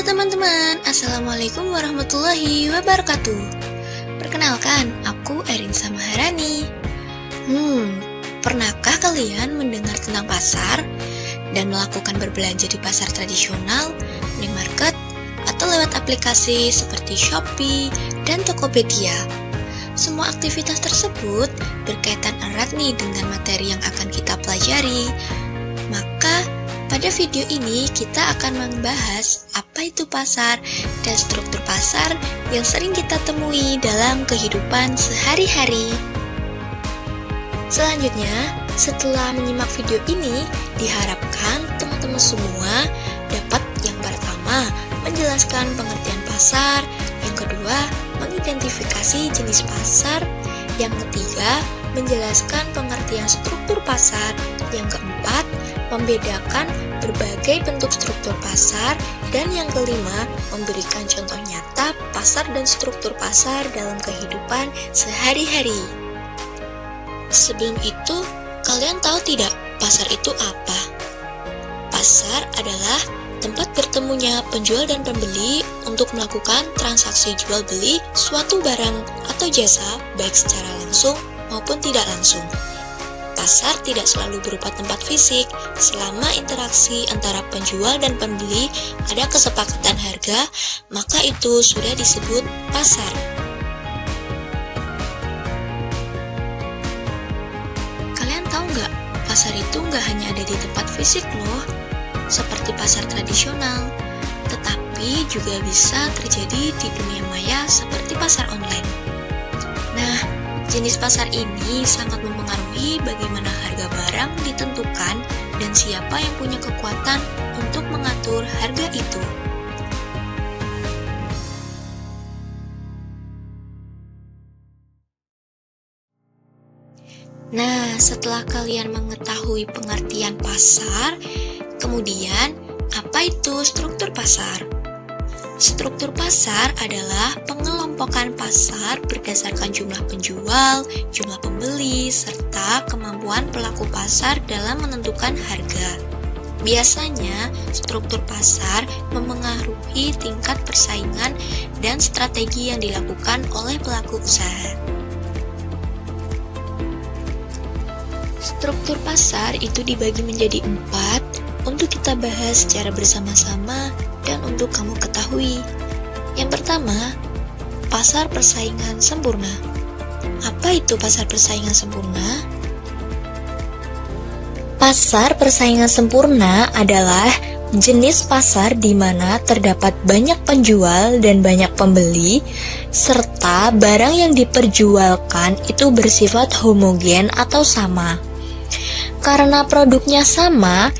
teman-teman, Assalamualaikum warahmatullahi wabarakatuh. Perkenalkan, aku Erinsa Maharani. Pernahkah kalian mendengar tentang pasar dan melakukan berbelanja di pasar tradisional, minimarket, atau lewat aplikasi seperti Shopee dan Tokopedia? Semua aktivitas tersebut berkaitan erat nih dengan materi yang akan kita pelajari. Maka pada video ini kita akan membahas apa itu pasar dan struktur pasar yang sering kita temui dalam kehidupan sehari-hari. Selanjutnya, setelah menyimak video ini, diharapkan teman-teman semua dapat yang pertama menjelaskan pengertian pasar, yang kedua mengidentifikasi jenis pasar, yang ketiga menjelaskan pengertian struktur pasar, yang keempat membedakan berbagai bentuk struktur pasar, dan yang kelima memberikan contoh nyata pasar dan struktur pasar dalam kehidupan sehari-hari. Sebelum itu, kalian tahu tidak pasar itu apa? Pasar adalah tempat bertemunya penjual dan pembeli untuk melakukan transaksi jual beli suatu barang atau jasa baik secara langsung maupun tidak langsung. Pasar tidak selalu berupa tempat fisik. Selama interaksi antara penjual dan pembeli ada kesepakatan harga, maka itu sudah disebut pasar. Kalian tahu nggak, pasar itu nggak hanya ada di tempat fisik loh, seperti pasar tradisional, tetapi juga bisa terjadi di dunia maya seperti pasar online. Nah, jenis pasar ini sangat mempengaruhi bagaimana harga barang ditentukan dan siapa yang punya kekuatan untuk mengatur harga itu. Nah, setelah kalian mengetahui pengertian pasar, kemudian apa itu struktur pasar? Struktur pasar adalah pengelompokan pasar berdasarkan jumlah penjual, jumlah pembeli, serta kemampuan pelaku pasar dalam menentukan harga. Biasanya, struktur pasar memengaruhi tingkat persaingan dan strategi yang dilakukan oleh pelaku usaha. Struktur pasar itu dibagi menjadi 4 untuk kita bahas secara bersama-sama dan untuk kamu ketahui. Yang pertama, pasar persaingan sempurna. Apa itu pasar persaingan sempurna? Pasar persaingan sempurna adalah jenis pasar di mana terdapat banyak penjual dan banyak pembeli, serta barang yang diperjualkan itu bersifat homogen atau sama. Karena produknya sama,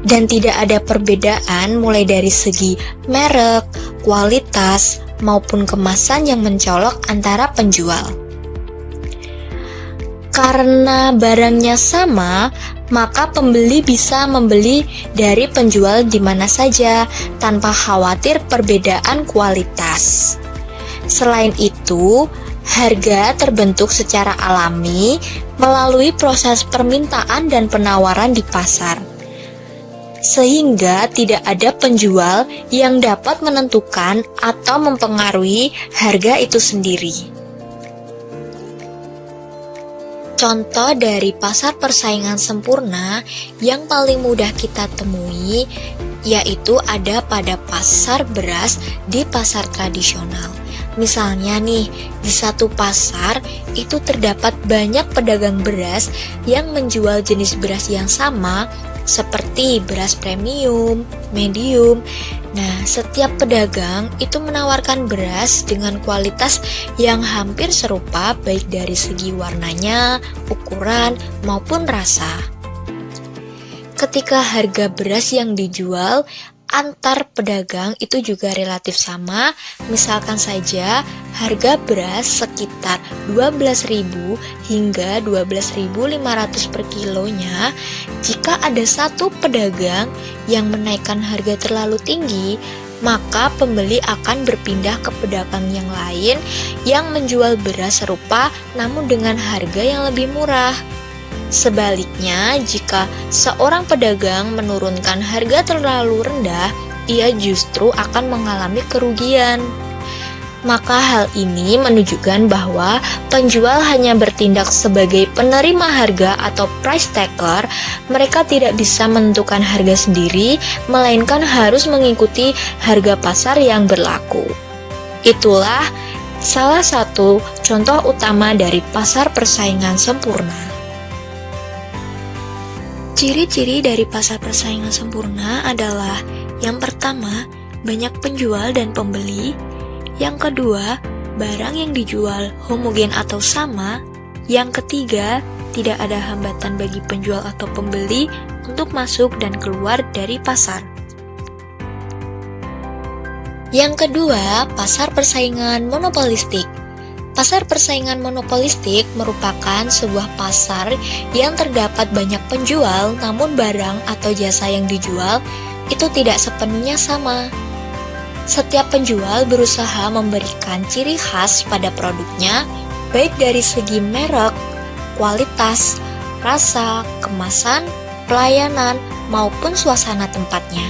dan tidak ada perbedaan mulai dari segi merek, kualitas, maupun kemasan yang mencolok antara penjual. Karena barangnya sama, maka pembeli bisa membeli dari penjual di mana saja tanpa khawatir perbedaan kualitas. Selain itu, harga terbentuk secara alami melalui proses permintaan dan penawaran di pasar, sehingga tidak ada penjual yang dapat menentukan atau mempengaruhi harga itu sendiri. Contoh dari pasar persaingan sempurna yang paling mudah kita temui yaitu ada pada pasar beras di pasar tradisional. Misalnya nih, di satu pasar itu terdapat banyak pedagang beras yang menjual jenis beras yang sama seperti beras premium, medium. Nah, setiap pedagang itu menawarkan beras dengan kualitas yang hampir serupa baik dari segi warnanya, ukuran, maupun rasa. Ketika harga beras yang dijual antar pedagang itu juga relatif sama, misalkan saja harga beras sekitar 12.000 hingga 12.500 per kilonya. Jika ada satu pedagang yang menaikkan harga terlalu tinggi, maka pembeli akan berpindah ke pedagang yang lain yang menjual beras serupa namun dengan harga yang lebih murah. Sebaliknya, jika seorang pedagang menurunkan harga terlalu rendah, ia justru akan mengalami kerugian. Maka hal ini menunjukkan bahwa penjual hanya bertindak sebagai penerima harga atau price taker. Mereka tidak bisa menentukan harga sendiri, melainkan harus mengikuti harga pasar yang berlaku. Itulah salah satu contoh utama dari pasar persaingan sempurna. Ciri-ciri dari pasar persaingan sempurna adalah yang pertama, banyak penjual dan pembeli. Yang kedua, barang yang dijual homogen atau sama. Yang ketiga, tidak ada hambatan bagi penjual atau pembeli untuk masuk dan keluar dari pasar. Yang kedua, pasar persaingan monopolistik. Pasar persaingan monopolistik merupakan sebuah pasar yang terdapat banyak penjual, namun barang atau jasa yang dijual itu tidak sepenuhnya sama. Setiap penjual berusaha memberikan ciri khas pada produknya, baik dari segi merek, kualitas, rasa, kemasan, pelayanan, maupun suasana tempatnya.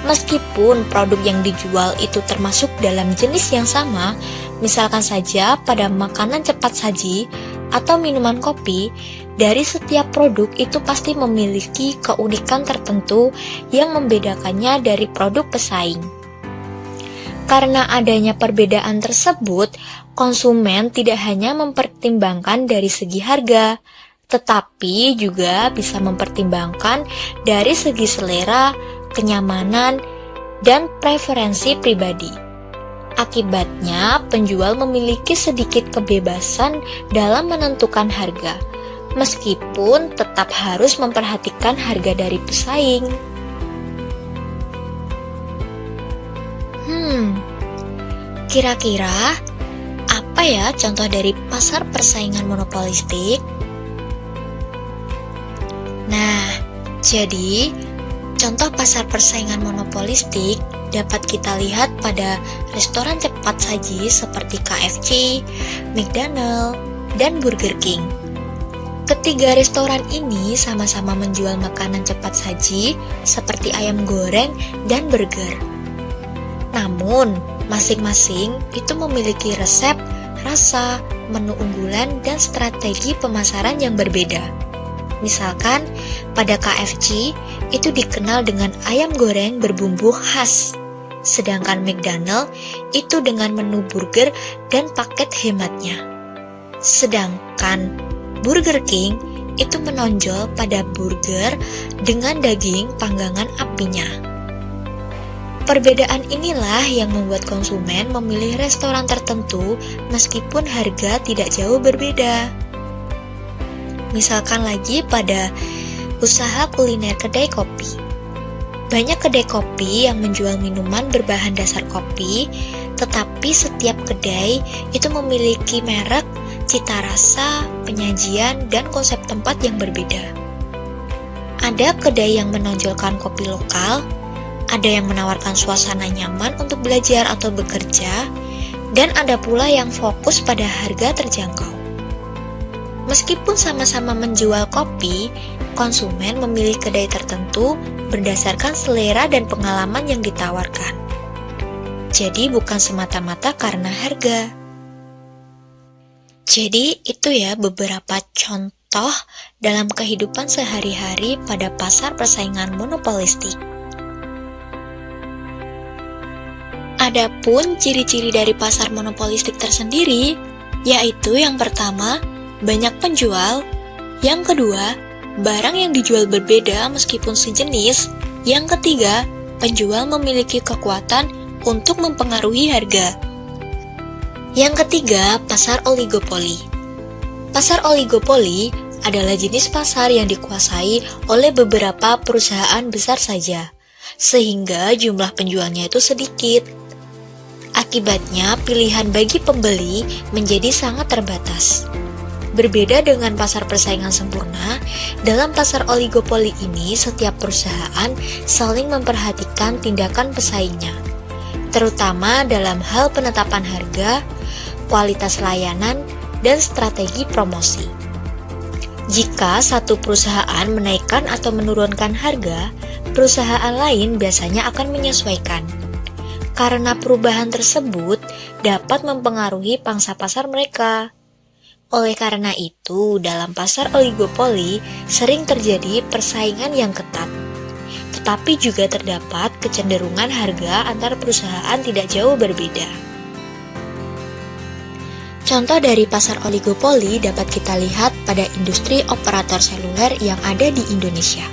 Meskipun produk yang dijual itu termasuk dalam jenis yang sama, misalkan saja pada makanan cepat saji atau minuman kopi, dari setiap produk itu pasti memiliki keunikan tertentu yang membedakannya dari produk pesaing. Karena adanya perbedaan tersebut, konsumen tidak hanya mempertimbangkan dari segi harga, tetapi juga bisa mempertimbangkan dari segi selera, kenyamanan, dan preferensi pribadi. Akibatnya, penjual memiliki sedikit kebebasan dalam menentukan harga, meskipun tetap harus memperhatikan harga dari pesaing. Kira-kira apa ya contoh dari pasar persaingan monopolistik? Nah, jadi contoh pasar persaingan monopolistik dapat kita lihat pada restoran cepat saji seperti KFC, McDonald, dan Burger King. Ketiga restoran ini sama-sama menjual makanan cepat saji seperti ayam goreng dan burger. Namun, masing-masing itu memiliki resep, rasa, menu unggulan, dan strategi pemasaran yang berbeda. Misalkan, pada KFC itu dikenal dengan ayam goreng berbumbu khas, sedangkan McDonald itu dengan menu burger dan paket hematnya. Sedangkan Burger King itu menonjol pada burger dengan daging panggangan apinya. Perbedaan inilah yang membuat konsumen memilih restoran tertentu meskipun harga tidak jauh berbeda. Misalkan lagi pada usaha kuliner kedai kopi. Banyak kedai kopi yang menjual minuman berbahan dasar kopi, tetapi setiap kedai itu memiliki merek, cita rasa, penyajian, dan konsep tempat yang berbeda. Ada kedai yang menonjolkan kopi lokal, ada yang menawarkan suasana nyaman untuk belajar atau bekerja, dan ada pula yang fokus pada harga terjangkau. Meskipun sama-sama menjual kopi, konsumen memilih kedai tertentu berdasarkan selera dan pengalaman yang ditawarkan. Jadi bukan semata-mata karena harga. Jadi itu ya beberapa contoh dalam kehidupan sehari-hari pada pasar persaingan monopolistik. Adapun ciri-ciri dari pasar monopolistik tersendiri, yaitu yang pertama, banyak penjual. Yang kedua, barang yang dijual berbeda meskipun sejenis. Yang ketiga, penjual memiliki kekuatan untuk mempengaruhi harga. Yang ketiga, pasar oligopoli. Pasar oligopoli adalah jenis pasar yang dikuasai oleh beberapa perusahaan besar saja, sehingga jumlah penjualnya itu sedikit. Akibatnya, pilihan bagi pembeli menjadi sangat terbatas. Berbeda dengan pasar persaingan sempurna, dalam pasar oligopoli ini setiap perusahaan saling memperhatikan tindakan pesaingnya, terutama dalam hal penetapan harga, kualitas layanan, dan strategi promosi. Jika satu perusahaan menaikkan atau menurunkan harga, Perusahaan lain biasanya akan menyesuaikan. Karena perubahan tersebut dapat mempengaruhi pangsa pasar mereka. Oleh karena itu, dalam pasar oligopoli sering terjadi persaingan yang ketat. Tetapi juga terdapat kecenderungan harga antar perusahaan tidak jauh berbeda. Contoh dari pasar oligopoli dapat kita lihat pada industri operator seluler yang ada di Indonesia,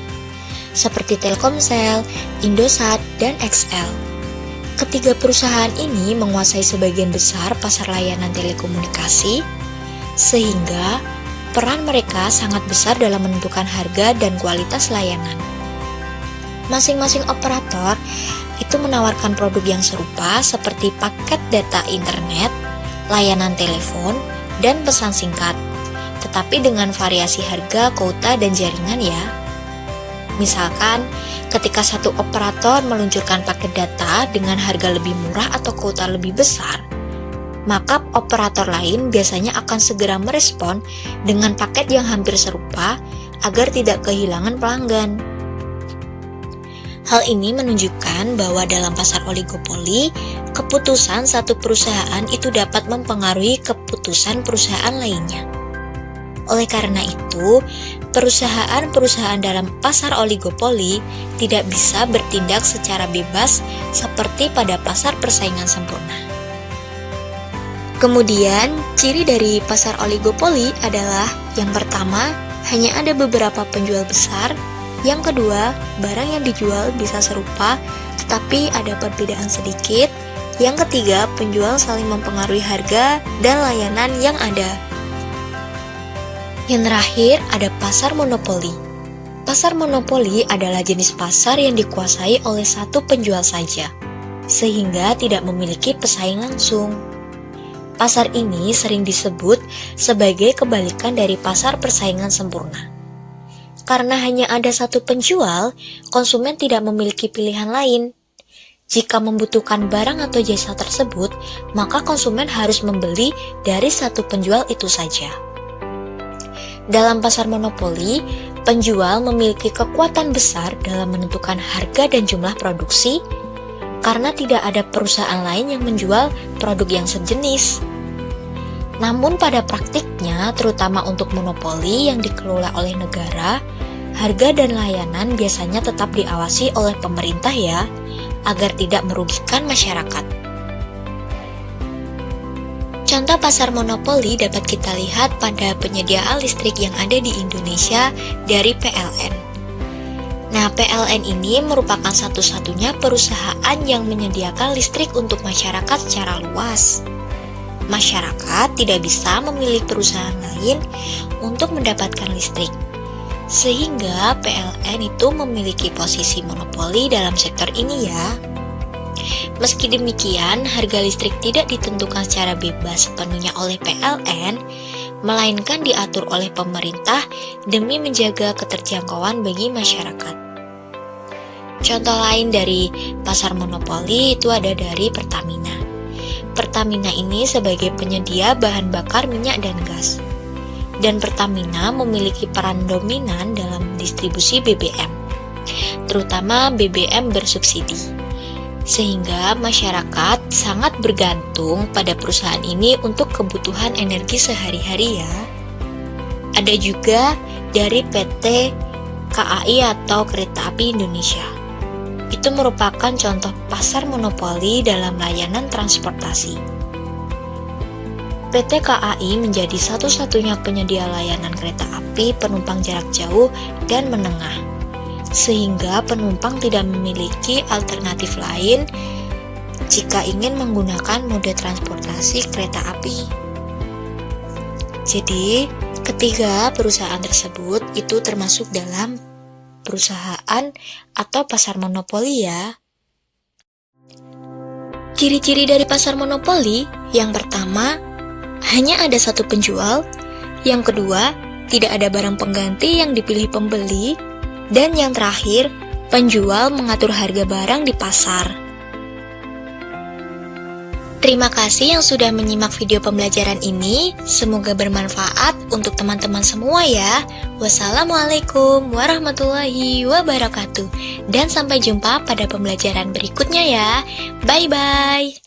seperti Telkomsel, Indosat, dan XL. Ketiga perusahaan ini menguasai sebagian besar pasar layanan telekomunikasi, sehingga peran mereka sangat besar dalam menentukan harga dan kualitas layanan. Masing-masing operator itu menawarkan produk yang serupa seperti paket data internet, layanan telepon, dan pesan singkat, tetapi dengan variasi harga, kuota, dan jaringan ya. Misalkan, ketika satu operator meluncurkan paket data dengan harga lebih murah atau kuota lebih besar, maka operator lain biasanya akan segera merespon dengan paket yang hampir serupa agar tidak kehilangan pelanggan. Hal ini menunjukkan bahwa dalam pasar oligopoli, keputusan satu perusahaan itu dapat mempengaruhi keputusan perusahaan lainnya. Oleh karena itu, perusahaan-perusahaan dalam pasar oligopoli tidak bisa bertindak secara bebas seperti pada pasar persaingan sempurna. Kemudian, ciri dari pasar oligopoli adalah yang pertama, hanya ada beberapa penjual besar. Yang kedua, barang yang dijual bisa serupa, tetapi ada perbedaan sedikit. Yang ketiga, penjual saling mempengaruhi harga dan layanan yang ada. Yang terakhir, ada pasar monopoli. Pasar monopoli adalah jenis pasar yang dikuasai oleh satu penjual saja, sehingga tidak memiliki pesaing langsung. Pasar ini sering disebut sebagai kebalikan dari pasar persaingan sempurna. Karena hanya ada satu penjual, konsumen tidak memiliki pilihan lain. Jika membutuhkan barang atau jasa tersebut, maka konsumen harus membeli dari satu penjual itu saja. Dalam pasar monopoli, penjual memiliki kekuatan besar dalam menentukan harga dan jumlah produksi, karena tidak ada perusahaan lain yang menjual produk yang sejenis. Namun pada praktiknya, terutama untuk monopoli yang dikelola oleh negara, harga dan layanan biasanya tetap diawasi oleh pemerintah ya, agar tidak merugikan masyarakat. Contoh pasar monopoli dapat kita lihat pada penyediaan listrik yang ada di Indonesia dari PLN. Nah, PLN ini merupakan satu-satunya perusahaan yang menyediakan listrik untuk masyarakat secara luas. Masyarakat tidak bisa memilih perusahaan lain untuk mendapatkan listrik, sehingga PLN itu memiliki posisi monopoli dalam sektor ini ya. Meski demikian, harga listrik tidak ditentukan secara bebas sepenuhnya oleh PLN, melainkan diatur oleh pemerintah demi menjaga keterjangkauan bagi masyarakat. Contoh lain dari pasar monopoli itu ada dari Pertamina. Pertamina ini sebagai penyedia bahan bakar minyak dan gas. Dan Pertamina memiliki peran dominan dalam distribusi BBM, terutama BBM bersubsidi. Sehingga masyarakat sangat bergantung pada perusahaan ini untuk kebutuhan energi sehari-hari ya. Ada juga dari PT KAI atau Kereta Api Indonesia. Itu merupakan contoh pasar monopoli dalam layanan transportasi. PT KAI menjadi satu-satunya penyedia layanan kereta api penumpang jarak jauh dan menengah, sehingga penumpang tidak memiliki alternatif lain jika ingin menggunakan mode transportasi kereta api. Jadi, ketiga perusahaan tersebut itu termasuk dalam perusahaan atau pasar monopoli ya. Ciri-ciri dari pasar monopoli, yang pertama, hanya ada satu penjual. Yang kedua, tidak ada barang pengganti yang dipilih pembeli. Dan yang terakhir, penjual mengatur harga barang di pasar. Terima kasih yang sudah menyimak video pembelajaran ini. Semoga bermanfaat untuk teman-teman semua ya. Wassalamualaikum warahmatullahi wabarakatuh. Dan sampai jumpa pada pembelajaran berikutnya ya. Bye-bye.